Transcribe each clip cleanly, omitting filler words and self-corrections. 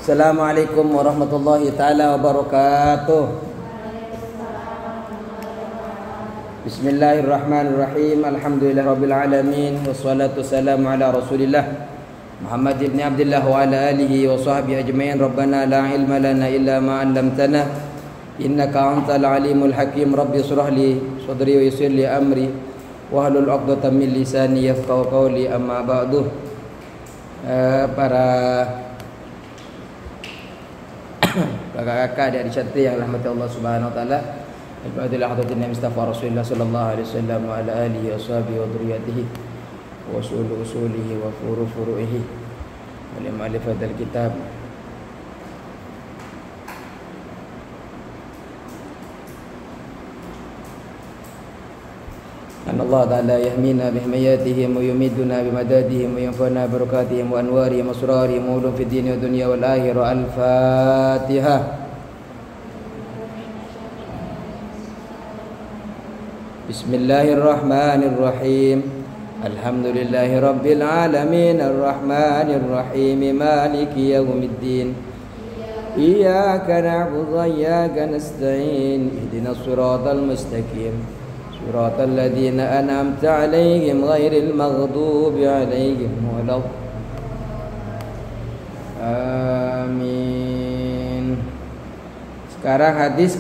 Assalamualaikum warahmatullahi taala wabarakatuh. Bismillahirrahmanirrahim. Alhamdulillahirabbil alamin wassalatu wassalamu ala Rasulillah Muhammad ibn Abdullah wa ala alihi wa sahbihi ajmain. Rabbana la ilma lana illa ma 'allamtana innaka antal alimul hakim. Rabbi shrah li sadri wa yassir li amri wahlul 'uqdatam min lisani yafqahu qawli. Amma ba'du. Para kakak-kakak adik-adik cantik yang rahmati Allah Subhanahu wa taala. Alhamdulillah hadirin Mustafa Rasulullah sallallahu alaihi wasallam wa ala alihi washabihi wa dzurriyyatihi wa usulihi wa furu'ihi wa limu'allifil kitab. An Allah Ta'ala yahmina bihmayatihim wa yumiduna bimadadihim wa yanfa'una barakatihim wa anwarihim wa asrarihim wa ulum fid dini wa dunya wal akhirah. Al-Fatihah. Bismillahirrahmanirrahim. Alhamdulillahi rabbil alamin arrahmanir rahim maliki yaumiddin. Iyyaka na'budu wa iyyaka nasta'in. Ihdinas siratal mustaqim. صراط الذين أنعمت عليهم غير المغضوب عليهم ولا Amin. Sekarang hadis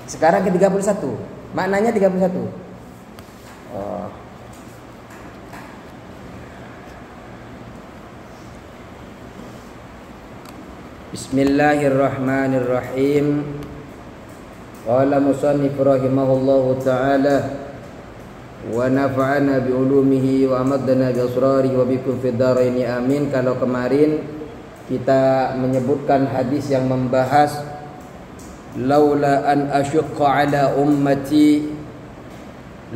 Sekarang ke 31. Maknanya 31. Bismillahirrahmanirrahim. Qala musannif rahimahullahu ta'ala wa nafa'ana bi ulumihi wa amadna bi asrarihi wa bikum fid dharain amin. Kalau kemarin kita menyebutkan hadis yang membahas laula an asyqa ala ummati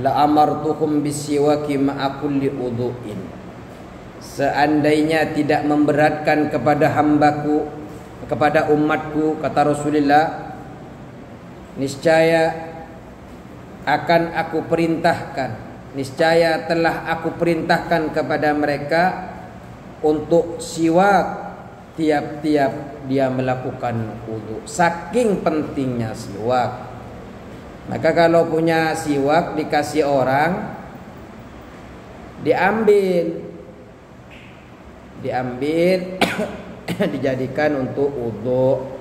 la amartuhum bisiwaki ma'a kulli udhu'in. Seandainya tidak memberatkan kepada hambaku, kepada umatku, kata Rasulullah, niscaya akan aku perintahkan, niscaya telah aku perintahkan kepada mereka untuk siwak tiap-tiap dia melakukan wudu. Saking pentingnya siwak. Maka kalau punya siwak dikasih orang, diambil dijadikan untuk wudu,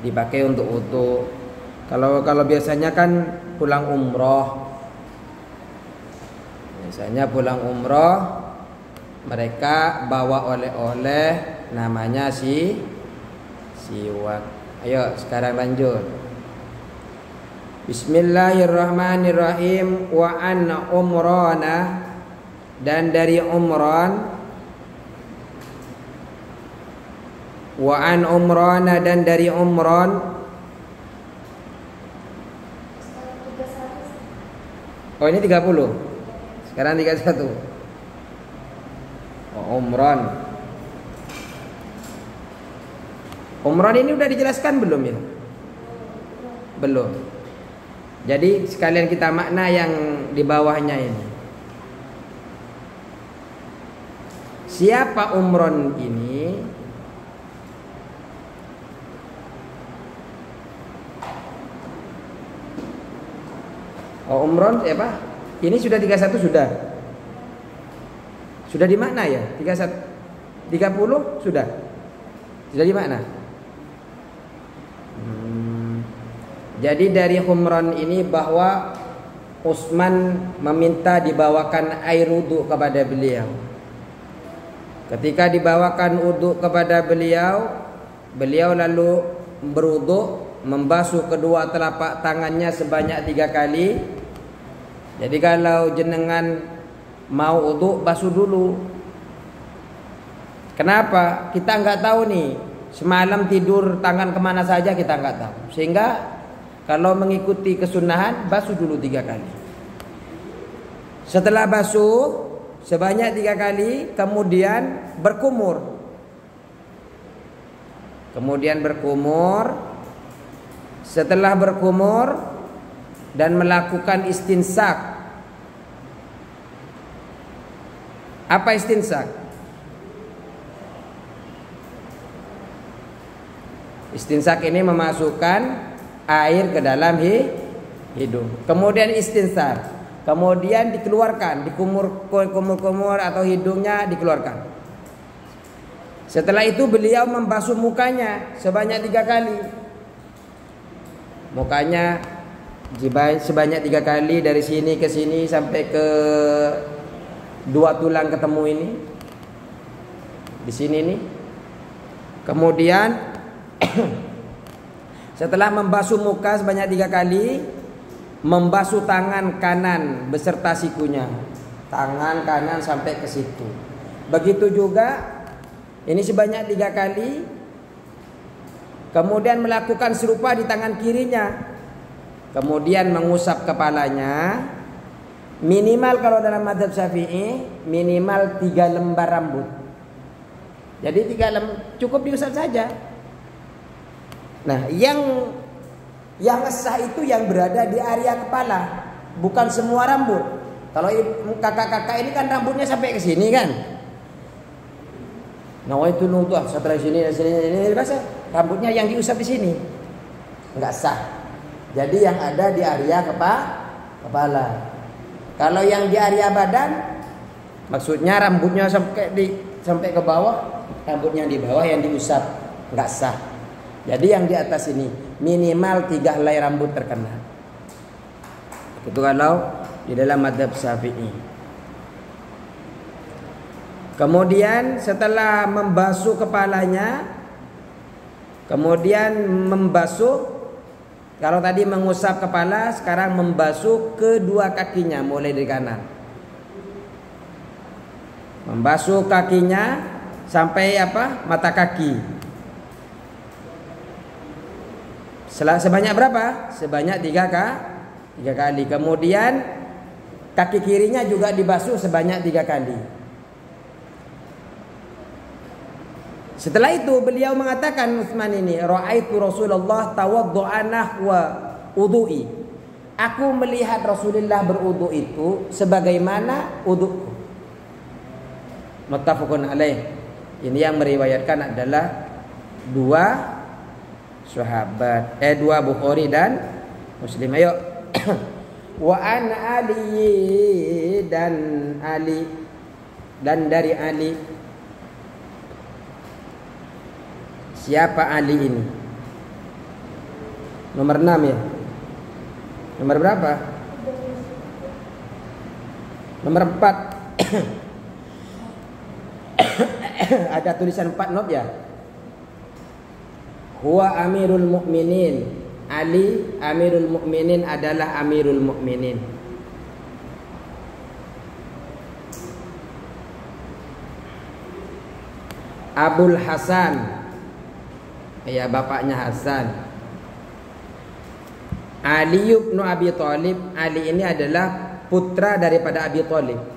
dipakai untuk wudu. Kalau biasanya kan pulang umroh, mereka bawa oleh-oleh namanya siwak. Ayo sekarang lanjut. Bismillahirrahmanirrahim. Wa an umrana, dan dari Umran. Wa an umrana, dan dari Umran. Oh ini 30. Sekarang 31. Oh, Umran. Umran ini udah dijelaskan belum ya? Belum. Jadi sekalian kita makna yang di bawahnya ini. Siapa Umran ini? Oh, Umran siapa? Ini sudah 31 sudah. Sudah di mana ya? 30 sudah. Sudah di mana? Jadi dari Umran ini bahwa Utsman meminta dibawakan air wudu kepada beliau. Ketika dibawakan wudu kepada beliau, beliau lalu berwudu, membasuh kedua telapak tangannya sebanyak 3 kali. Jadi kalau jenengan mau wudu, basuh dulu. Kenapa? Kita nggak tahu nih, semalam tidur tangan kemana saja kita nggak tahu. Sehingga kalau mengikuti kesunahan, basuh dulu 3 kali. Setelah basuh sebanyak 3 kali, kemudian berkumur. Setelah berkumur dan melakukan istinsak. Apa istinsak? Istinsak ini memasukkan air ke dalam hidung. Kemudian istinsar. Kemudian dikeluarkan, dikumur-kumur atau hidungnya dikeluarkan. Setelah itu beliau membasuh mukanya sebanyak 3 kali. Mukanya sebanyak 3 kali dari sini ke sini sampai ke 2 tulang ketemu ini. Di sini nih. Kemudian setelah membasuh muka sebanyak 3 kali, membasuh tangan kanan beserta sikunya. Tangan kanan sampai ke situ. Begitu juga ini sebanyak 3 kali. Kemudian melakukan serupa di tangan kirinya. Kemudian mengusap kepalanya. Minimal kalau dalam mazhab Syafi'i minimal 3 lembar rambut. Jadi 3 lembar cukup diusap saja. Nah, yang sah itu yang berada di area kepala, bukan semua rambut. Kalau kakak-kakak ini kan rambutnya sampai ke sini kan. Nah, itu nuntut setelah sini rambutnya yang diusap di sini. Enggak sah. Jadi yang ada di area kepala. Kalau yang di area badan, maksudnya rambutnya sampai ke bawah, rambutnya di bawah yang diusap, enggak sah. Jadi yang di atas ini minimal 3 helai rambut terkena. Itu kalau di dalam mazhab Syafi'i. Kemudian setelah membasuh kepalanya, kemudian membasuh, kalau tadi mengusap kepala, sekarang membasuh kedua kakinya mulai dari kanan. Membasuh kakinya sampai mata kaki. Sebanyak berapa? Sebanyak 3 kali. Kemudian kaki kirinya juga dibasuh sebanyak 3 kali. Setelah itu beliau mengatakan, Utsman ini, ra'aitu Rasulullah tawaddu'a nahwa wudu'i. Aku melihat Rasulullah berwudu itu sebagaimana wudu'ku. Muttafaqun alaih. Ini yang meriwayatkan adalah 2 sahabat, 2 Bukhari dan Muslim. Ayo. Wa an Ali dan dari Ali. Siapa Ali ini? Nomor 6 ya? Nomor berapa? Nomor 4. Ada tulisan 4 not ya? Huwa Amirul Mukminin. Ali Amirul Mukminin adalah Amirul Mukminin. Abul Hasan, ya bapaknya Hasan. Ali bin Abi Thalib. Ali ini adalah putra daripada Abi Thalib.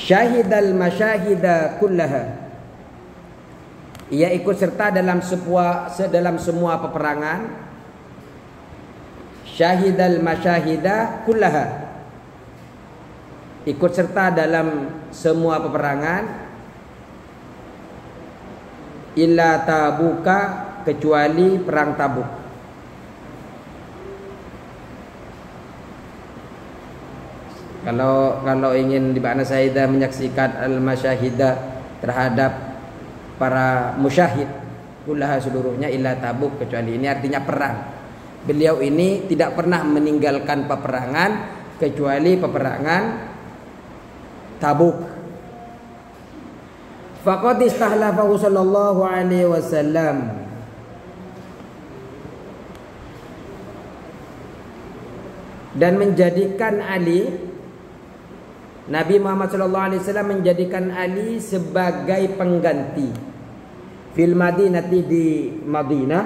Syahidal masyahida kullaha. Ia ikut serta dalam semua peperangan. Syahidal masyahida kullaha. Ikut serta dalam semua peperangan. Illa Tabuka, kecuali perang Tabuk. Kalau ingin di mana Sayyidah menyaksikan al-masyahidah terhadap para musyahid kullaha seluruhnya illa Tabuk, kecuali ini artinya perang. Beliau ini tidak pernah meninggalkan peperangan kecuali peperangan Tabuk. Faqad istahlafahu sallallahu alaihi wasallam. Dan menjadikan Ali, Nabi Muhammad SAW menjadikan Ali sebagai pengganti fil Madinati, di Madinah.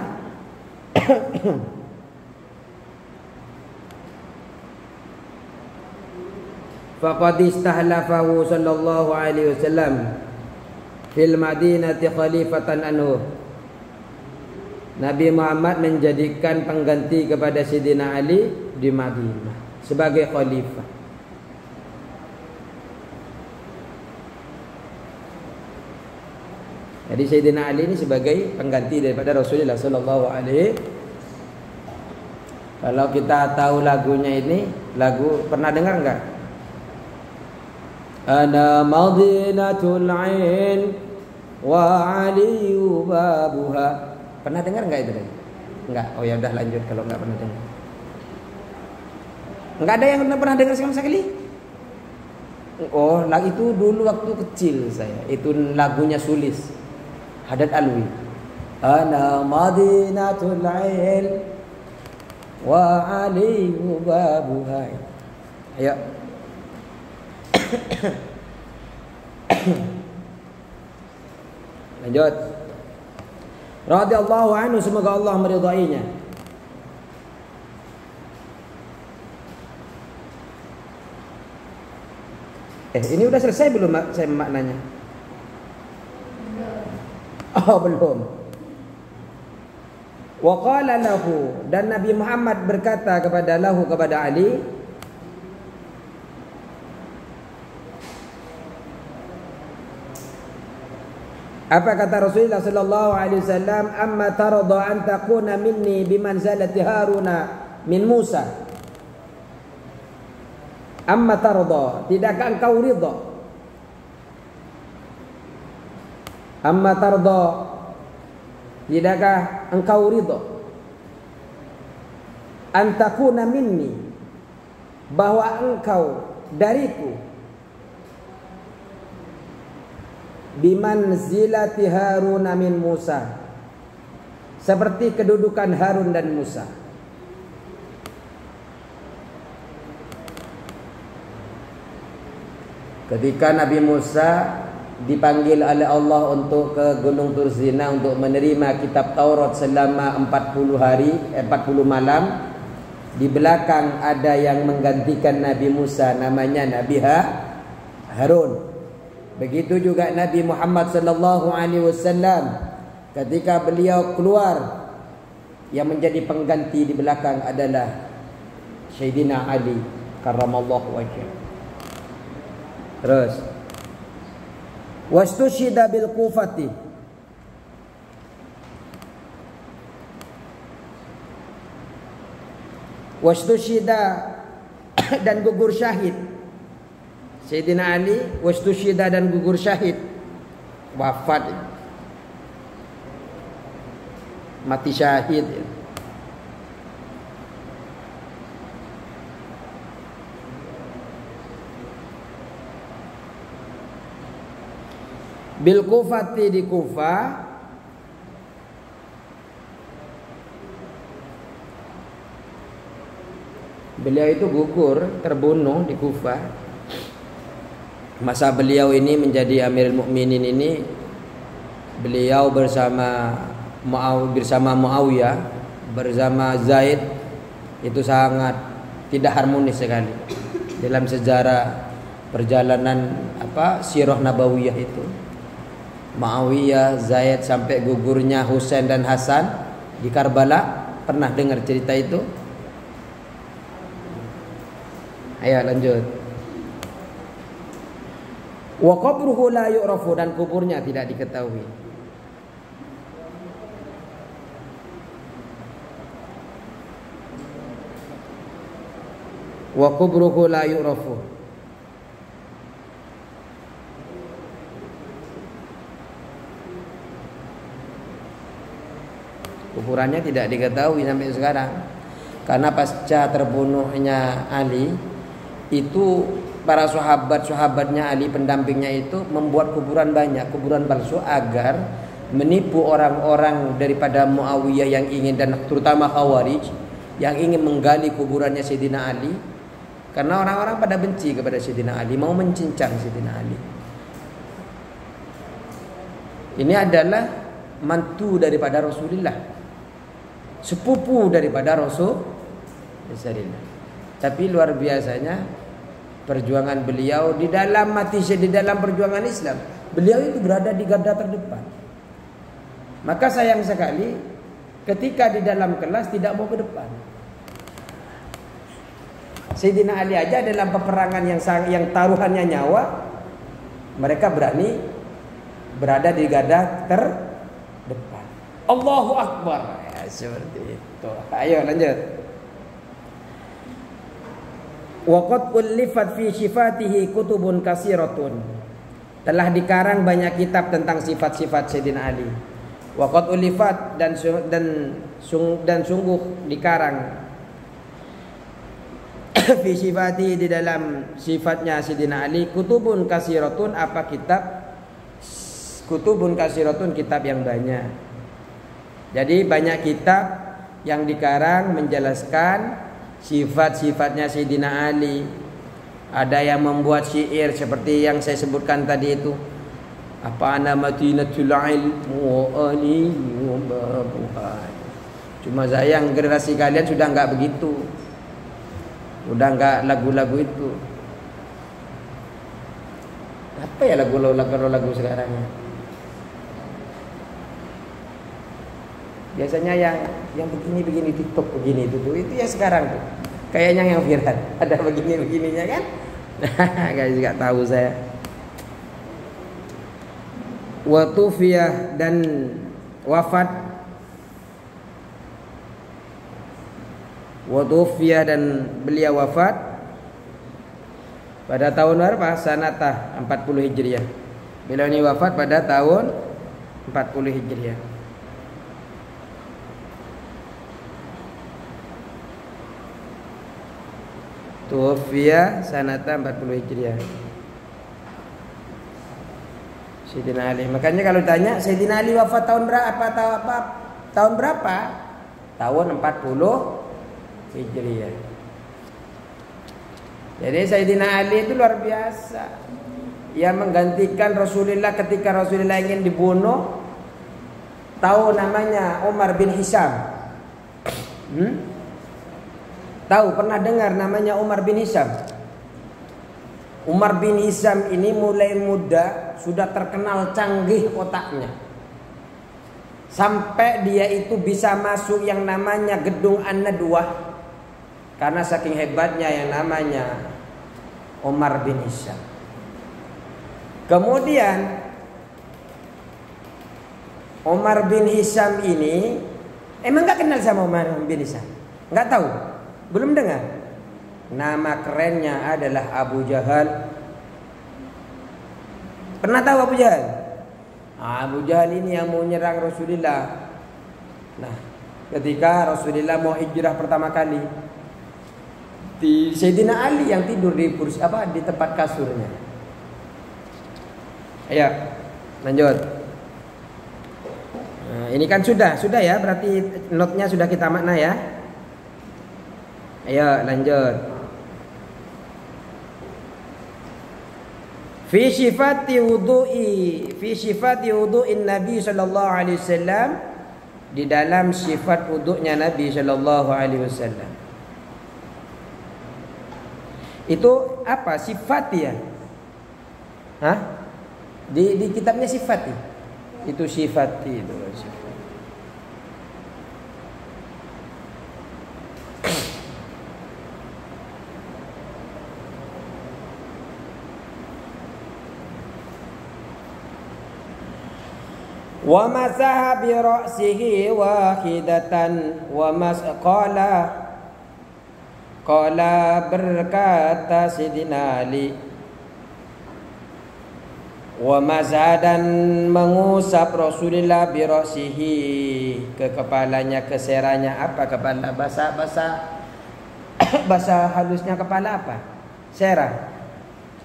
Faqad istahlafahu sallallahu alaihi wasallam fil Madinati khalifatan anhu. Nabi Muhammad menjadikan pengganti kepada Sayyidina Ali di Madinah sebagai khalifah. Jadi Sayyidina Ali ini sebagai pengganti daripada Rasulullah sallallahu alaihi. Kalau kita tahu lagunya ini, lagu pernah dengar enggak? Ana Madinatul Ain wa Ali babuha. Pernah dengar enggak itu? Enggak. Oh ya udah lanjut kalau enggak pernah dengar. Enggak ada yang pernah dengar sama sekali? Oh, lagu itu dulu waktu kecil saya. Itu lagunya Sulis Haddad Alwi. Ana Madinatul Ain wa Ali babuha. Ayo. Lanjut. Radhiyallahu anhu, semoga Allah meridainya. Ini udah selesai belum saya maknanya? Oh, belum. Wa qala lahu, dan Nabi Muhammad berkata kepada Ali, apa kata Rasulullah sallallahu alaihi wasallam, amma tarda an takuna minni bimanzalati Haruna min Musa. Amma tarda, tidakkah engkau ridha? Amma tarda, tidakkah engkau ridha? An takuna minni, bahwa engkau dariku, bimanzilati Harun min Musa, seperti kedudukan Harun dan Musa. Ketika Nabi Musa dipanggil oleh Allah untuk ke Gunung Tursina untuk menerima kitab Taurat selama 40 hari, 40 malam, di belakang ada yang menggantikan Nabi Musa, namanya Nabi Harun. Begitu juga Nabi Muhammad sallallahu alaihi wasallam, ketika beliau keluar, yang menjadi pengganti di belakang adalah Sayyidina Ali karramallahu wajhah. Terus wastushida bil Kufati, wastushida dan gugur syahid Sayyidina Ali, wastushida dan gugur syahid, wafat, mati syahid. Bil Kufati, di Kufah. Beliau itu gugur, terbunuh di Kufah. Masa beliau ini menjadi Amirul Mukminin ini, beliau bersama Muawiyah, bersama Zaid, itu sangat tidak harmonis sekali dalam sejarah perjalanan sirah nabawiyah itu. Muawiyah, Zaid, sampai gugurnya Husain dan Hasan di Karbala. Pernah dengar cerita itu? Ayo lanjut. Wa qabruhu la yu'rafu, dan kuburnya tidak diketahui. Wa qabruhu la yu'rafu, kuburannya tidak diketahui sampai sekarang. Karena pasca terbunuhnya Ali itu, para sahabatnya Ali, pendampingnya itu membuat kuburan banyak, kuburan palsu, agar menipu orang-orang daripada Muawiyah yang ingin, dan terutama Khawarij yang ingin menggali kuburannya Sayyidina Ali. Karena orang-orang pada benci kepada Sayyidina Ali, mau mencincang Sayyidina Ali. Ini adalah mantu daripada Rasulullah, sepupu daripada Rasulullah. Tapi luar biasanya perjuangan beliau di dalam perjuangan Islam. Beliau itu berada di garda terdepan. Maka sayang sekali ketika di dalam kelas tidak mau ke depan. Sayyidina Ali aja dalam peperangan yang taruhannya nyawa, mereka berani berada di garda terdepan. Allahu Akbar. Ya, seperti itu. Ayo lanjut. Wa qad ullifat fi sifatihi kutubun katsiratun. Telah dikarang banyak kitab tentang sifat-sifat Sayyidina Ali. Wa qad ullifat dan sungguh dikarang fi sifati di dalam sifatnya Sayyidina Ali kutubun katsiratun, apa kitab? Kutubun katsiratun, kitab yang banyak. Jadi banyak kitab yang dikarang menjelaskan sifat-sifatnya Sayyidina Ali. Ada yang membuat syair seperti yang saya sebutkan tadi itu. Apa ana madinatul ilmu wa ali wa babuha. Cuma sayang generasi kalian sudah enggak begitu. Udah enggak lagu-lagu itu. Apa ya lagu sekarang? Biasanya yang begini TikTok begini itu ya sekarang tuh. Kayaknya yang viral. Ada begininya kan? Guys enggak tahu saya. Wa tufiyah dan wafat. Wa tufiyah dan beliau wafat pada tahun berapa? Sanata 40 Hijriah. Beliau ini wafat pada tahun 40 Hijriah. Tuwafiyah sanata 40 Hijriah. Sayyidina Ali. Makanya kalau tanya Sayyidina Ali wafat tahun berapa? Tahun berapa? Tahun 40 Hijriah. Jadi Sayyidina Ali itu luar biasa. Ia menggantikan Rasulullah ketika Rasulullah ingin dibunuh. Tahu namanya Umar bin Hisham? Tahu, pernah dengar namanya Umar bin Hisham? Umar bin Hisham ini mulai muda sudah terkenal canggih otaknya. Sampai dia itu bisa masuk yang namanya gedung An-Nadwah karena saking hebatnya yang namanya Umar bin Hisham. Kemudian Umar bin Hisham ini emang gak kenal sama Umar bin Hisham? Gak tahu? Belum dengar? Nama kerennya adalah Abu Jahal. Pernah tahu Abu Jahal? Abu Jahal ini yang mau nyerang Rasulullah. Nah, ketika Rasulullah mau hijrah pertama kali, di Sayyidina Ali yang tidur di kursi di tempat kasurnya. Ayo, lanjut. Nah, ini kan sudah ya, berarti notnya sudah kita makna ya. Ayo lanjut. Fi sifati wudu'in Nabi sallallahu alaihi wasallam, di dalam sifat wudu'nya Nabi sallallahu alaihi wasallam. Itu apa? Sifat ya? Hah? Di kitabnya sifat ya? Itu sifat itu. Wa masaha bi ra'sihi wahidatan wa qala berkata Sayyidina Ali, wa masadan mengusap Rasulullah bi ra'sihi, ke kepalanya, ke seranya. Apa kepala? Bahasa halusnya kepala apa? Serah.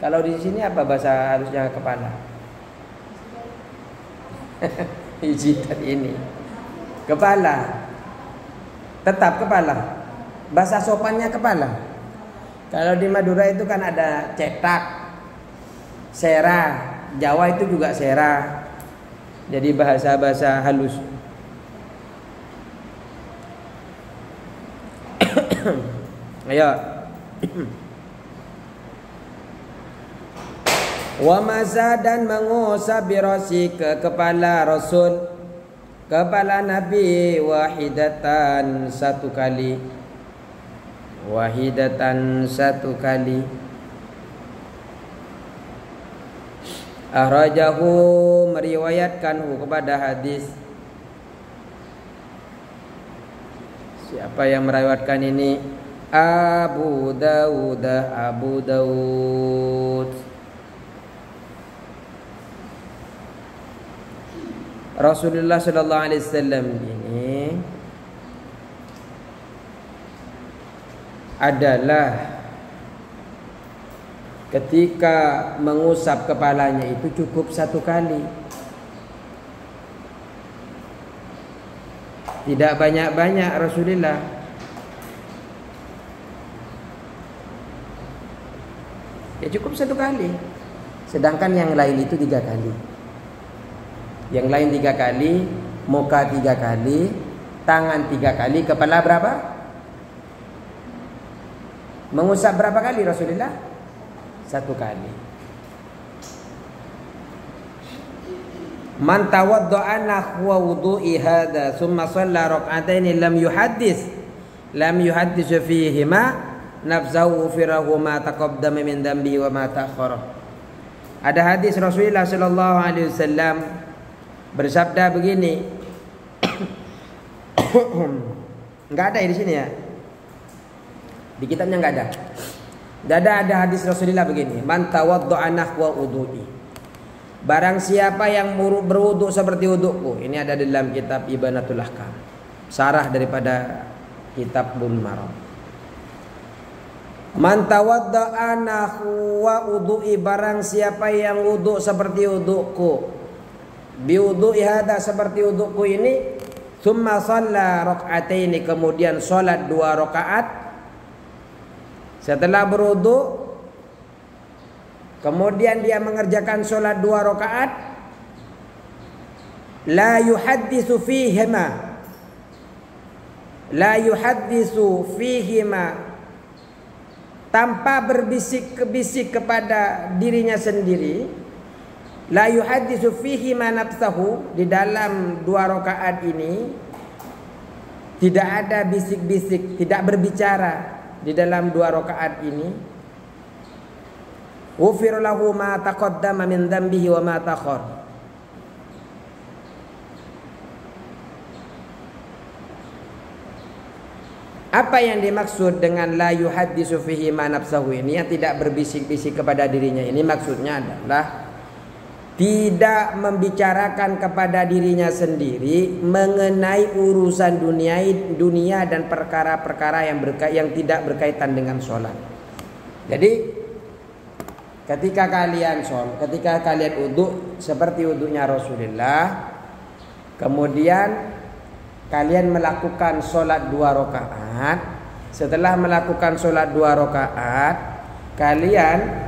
Kalau di sini apa bahasa halusnya kepala? Hijitan ini kepala, tetap kepala. Bahasa sopannya kepala. Kalau di Madura itu kan ada cetak, serah. Jawa itu juga serah. Jadi bahasa halus. Ayo. Wa maza dan mengusap birasi, ke kepala Rasul. kepala Nabi wahidatan satu kali. Wahidatan satu kali. Akhrajahu meriwayatkanhu kepada hadis. Siapa yang meriwayatkan ini? Abu Dawud. Abu Dawud. Rasulullah sallallahu alaihi wasallam ini adalah ketika mengusap kepalanya itu cukup satu kali. Tidak banyak-banyak Rasulullah. Ya cukup satu kali. Sedangkan yang lain itu 3 kali. Yang lain 3 kali, muka 3 kali, tangan 3 kali, kepala berapa? Mengusap berapa kali Rasulullah? 1 kali. Man tawadda'a nahwa wudu'i hadza thumma shalla rak'ataini lam yuhaddis fihima nafsahu firahu ma taqaddama min dambi wa ma ta'akhkhara. Ada hadis Rasulullah sallallahu alaihi wasallam bersabda begini. Enggak ada di sini ya. Di kitabnya enggak ada. Ada hadis Rasulullah begini, man tawadda'a nahwa wudu'i. Barang siapa yang berwudu seperti wuduku. Ini ada dalam kitab Ibanatul Ahkam. Sarah daripada kitab Bulughul Maram. Man tawadda'a nahwa wudu'i, barang siapa yang wudu seperti wuduku. Bi wudu'i hada, seperti wuduku ini. Tsumma shalla rak'ataini, kemudian salat 2 rakaat. Setelah berwudu, kemudian dia mengerjakan sholat 2 rakaat. La yuhaddisu fihima. La yuhaddisu fihima, tanpa berbisik-bisik kepada dirinya sendiri. La yuhaddisu fihima nafsahu, di dalam 2 rakaat ini tidak ada bisik-bisik, tidak berbicara. Di dalam 2 rakaat ini ghufira lahu ma taqaddama min dhanbihi wa ma ta'akhkhar. Apa yang dimaksud dengan la yuhaddisu fihi ma nafsahu ini, yang tidak berbisik-bisik kepada dirinya ini, maksudnya adalah tidak membicarakan kepada dirinya sendiri mengenai urusan dunia dan perkara-perkara yang tidak berkaitan dengan sholat. Jadi ketika kalian wudu seperti wudunya Rasulullah, kemudian kalian melakukan sholat 2 rakaat. Setelah melakukan sholat 2 rakaat, kalian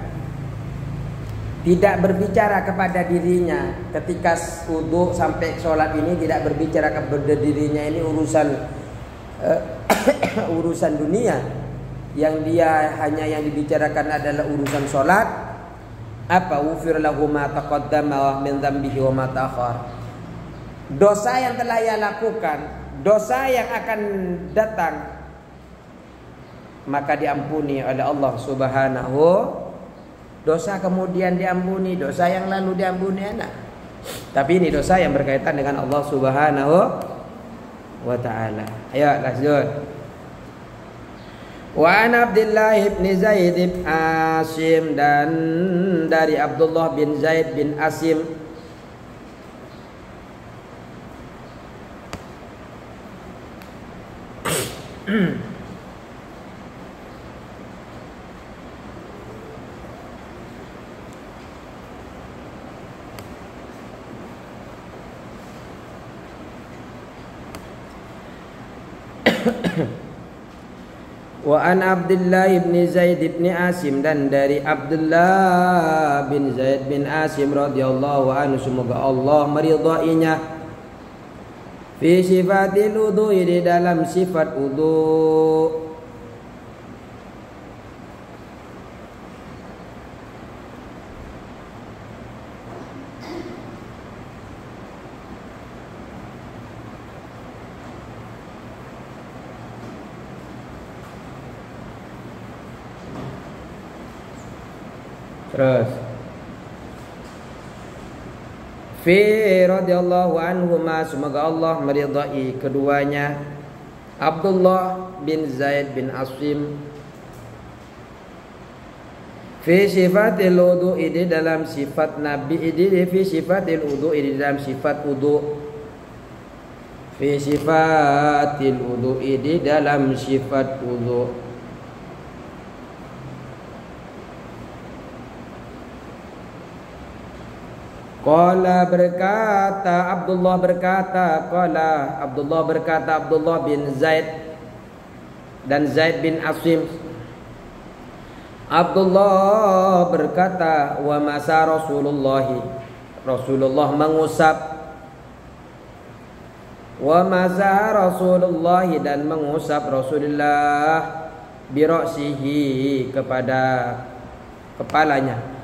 tidak berbicara kepada dirinya ketika wudu sampai sholat ini, tidak berbicara kepada dirinya ini urusan dunia. Yang dia hanya yang dibicarakan adalah urusan sholat. Apa? Ghufir lahu ma taqaddama min dhanbihi wa ma ta'akhkhar. Dosa yang telah ia lakukan, dosa yang akan datang, maka diampuni oleh Allah Subhanahu. Dosa kemudian diampuni, dosa yang lalu diampuni enak. Tapi ini dosa yang berkaitan dengan Allah Subhanahu wa ta'ala. Ayo lanjut. Wa an Abdullah bin Zaid bin Asim, dan dari Abdullah bin Zaid bin Asim wa an Abdullah bin Zaid bin Asim, dan dari Abdullah bin Zaid bin Asim radhiyallahu anhu, semoga Allah meridainya, fi sifatil wudu, di dalam sifat wudu. Terus fi radhiyallahu anhuma, semoga Allah meridai keduanya, Abdullah bin Zaid bin Asim, fi sifatil wudu'i, di dalam sifat Nabi, fi sifatil wudu'i, di dalam sifat wudu', fi sifatil wudu'i, di dalam sifat wudu'. Qala berkata Abdullah bin Zaid dan Zaid bin Asim. Abdullah berkata, wa masa Rasulullah mengusap, wa masa Rasulullah, dan mengusap Rasulullah bi ra'sihi, kepada kepalanya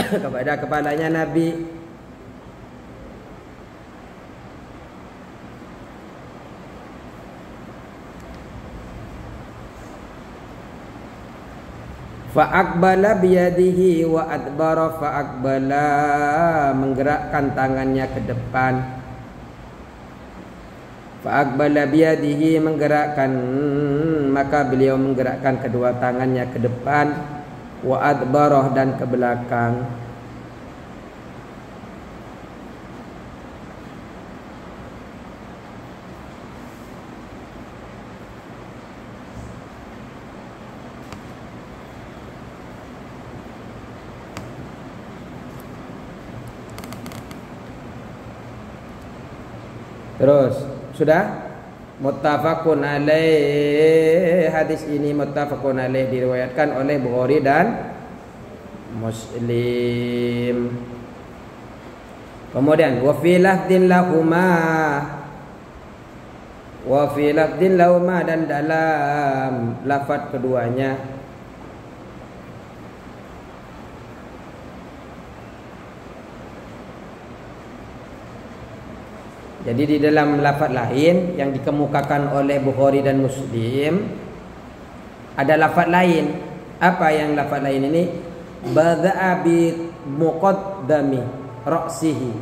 kepada kepalanya Nabi. Fa'aqbala biyadihi wa adbara, fa'aqbala, menggerakkan tangannya ke depan. Fa'aqbala biyadihi, menggerakkan, maka beliau menggerakkan kedua tangannya ke depan. Wa adbarah, dan ke belakang. Terus sudah muttafaqun alaih, hadis ini muttafaqun alaih, diriwayatkan oleh Bukhari dan Muslim. Kemudian wa fi lafdin lahuma, dan dalam lafaz keduanya, jadi di dalam lafaz lain yang dikemukakan oleh Bukhari dan Muslim ada lafaz lain. Apa yang lafaz lain ini? Bada'a bi muqaddami ra'sihi.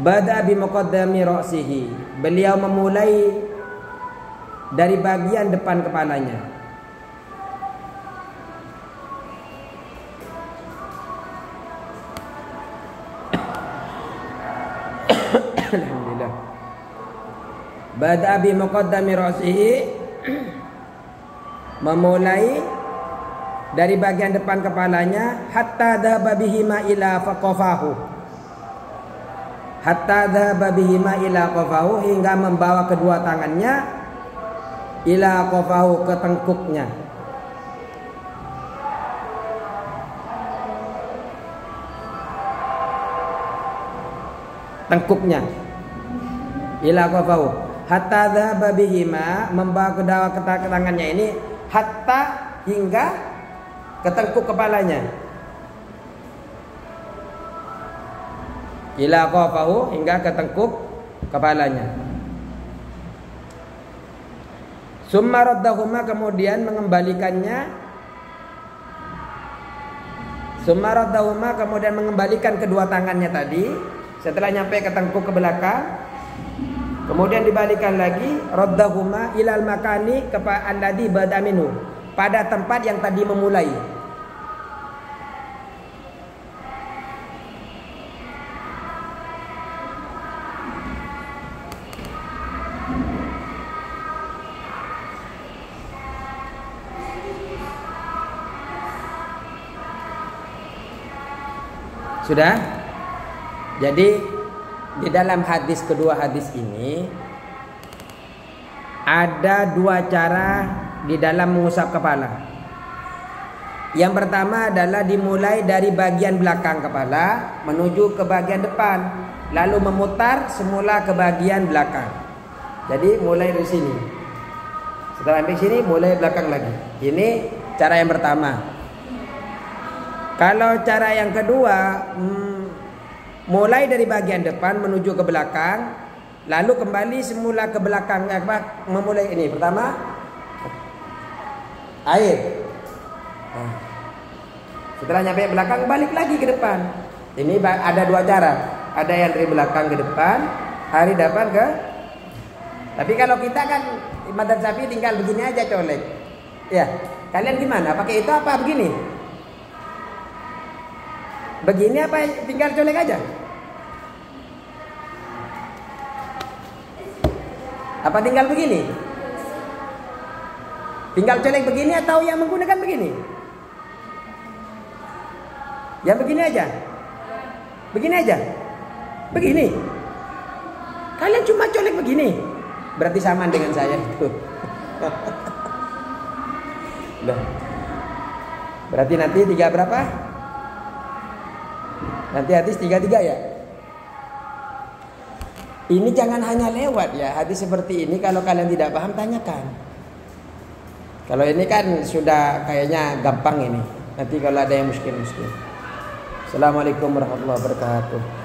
Bada'a bi muqaddami ra'sihi. Beliau memulai dari bagian depan kepalanya. Alhamdulillah. Bada'a bi muqaddami ra'sihi, memulai dari bagian depan kepalanya, hatta dhahaba bihima ila faqafahu. Hatta dhahaba bihima ila qafahu, hingga membawa kedua tangannya ila qafahu, ke tengkuknya. Tengkuknya ila qafahu, hatta dhahaba bihima, membawa kedua tangannya ini, hatta, hingga ke tengkuk kepalanya. Ila qafahu, hingga ke tengkuk kepalanya. Summa raddahuma, kemudian mengembalikannya. Summa raddahuma, kemudian mengembalikan kedua tangannya tadi. Setelah nyampe ke tengkuk ke belakang, kemudian dibalikan lagi, raddahuma ilal makani alladhi bada minhu, pada tempat yang tadi memulai. Sudah? Jadi di dalam kedua hadis ini ada dua cara di dalam mengusap kepala. Yang pertama adalah dimulai dari bagian belakang kepala menuju ke bagian depan, lalu memutar semula ke bagian belakang. Jadi mulai dari sini. Setelah sampai sini mulai belakang lagi. Ini cara yang pertama. Kalau cara yang kedua, mulai dari bagian depan menuju ke belakang, lalu kembali semula ke belakang. Memulai ini pertama air, Nah, setelah nyampe belakang balik lagi ke depan. Ini ada dua cara. Ada yang dari belakang ke depan, hari depan ke. Tapi kalau kita kan madzhab Syafi'i tinggal begini aja colek. Ya, kalian gimana? Pakai itu apa begini? Begini apa tinggal colek aja? Apa tinggal begini? Tinggal colek begini atau yang menggunakan begini? Yang begini aja? Begini aja? Begini? Kalian cuma colek begini? Berarti sama dengan saya itu. Udah. Berarti nanti 3 berapa? Nanti hadis 33 ya? Ini jangan hanya lewat ya. Hadis seperti ini kalau kalian tidak paham tanyakan. Kalau ini kan sudah kayaknya gampang ini. Nanti kalau ada yang muskil. Assalamualaikum warahmatullahi wabarakatuh.